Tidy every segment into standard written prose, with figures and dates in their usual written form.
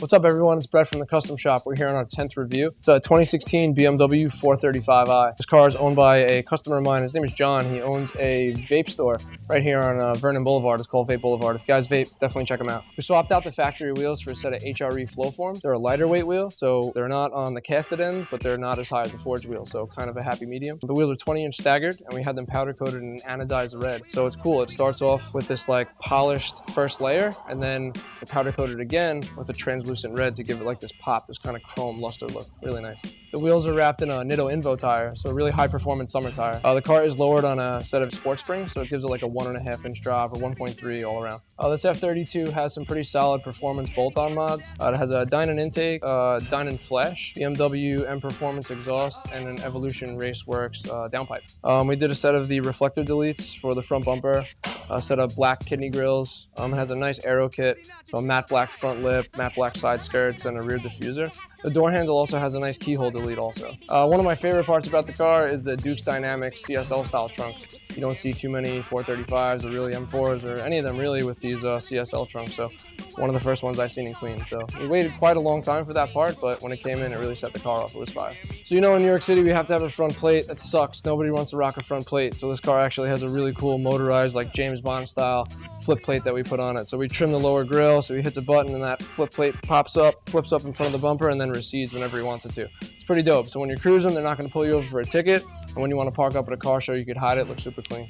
What's up, everyone? It's Brett from the Custom Shop. We're here on our 10th review. It's a 2016 BMW 435i. This car is owned by a customer of mine. His name is John. He owns a vape store right here on Vernon Boulevard. It's called Vape Boulevard. If you guys vape, definitely check them out. We swapped out the factory wheels for a set of HRE Flowforms. They're a lighter weight wheel, so they're not on the casted end, but they're not as high as the forged wheel, so kind of a happy medium. The wheels are 20-inch staggered, and we had them powder coated in an anodized red. So it's cool. It starts off with this like polished first layer, and then the powder coated again with a translucent red to give it like this pop, this kind of chrome luster look. Really nice. The wheels are wrapped in a Nitto Invo tire, so a really high performance summer tire. The car is lowered on a set of sports springs, so it gives it like a 1.5-inch drop or 1.3 all around. This F32 has some pretty solid performance bolt-on mods. It has a Dinan intake, Dinan flash, BMW M Performance exhaust, and an Evolution Racewerks downpipe. We did a set of the reflector deletes for the front bumper, a set of black kidney grills. It has a nice Aero Kit, so a matte black front lip, matte black side skirts, and a rear diffuser. The door handle also has a nice keyhole delete also. One of my favorite parts about the car is the Duke's Dynamics CSL style trunk. You don't see too many 435s or really M4s or any of them really with these CSL trunks, so one of the first ones I've seen in Queens. So we waited quite a long time for that part, but when it came in, it really set the car off. It was fire. So in New York City, we have to have a front plate. That sucks. Nobody wants to rock a front plate. So this car actually has a really cool motorized, like James Bond style flip plate that we put on it. So we trim the lower grille, so he hits a button and that flip plate pops up, flips up in front of the bumper, and then recedes whenever he wants it to. It's pretty dope. So when you're cruising, they're not going to pull you over for a ticket. And when you want to park up at a car show, you could hide it. Looks super clean.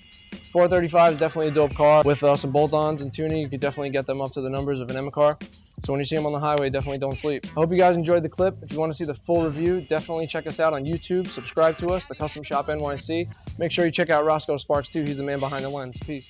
435 is definitely a dope car. With some bolt-ons and tuning, you could definitely get them up to the numbers of an M car. So when you see them on the highway, definitely don't sleep. I hope you guys enjoyed the clip. If you want to see the full review, definitely check us out on YouTube. Subscribe to us, the Custom Shop NYC. Make sure you check out Roskoe Sparkz too. He's the man behind the lens. Peace.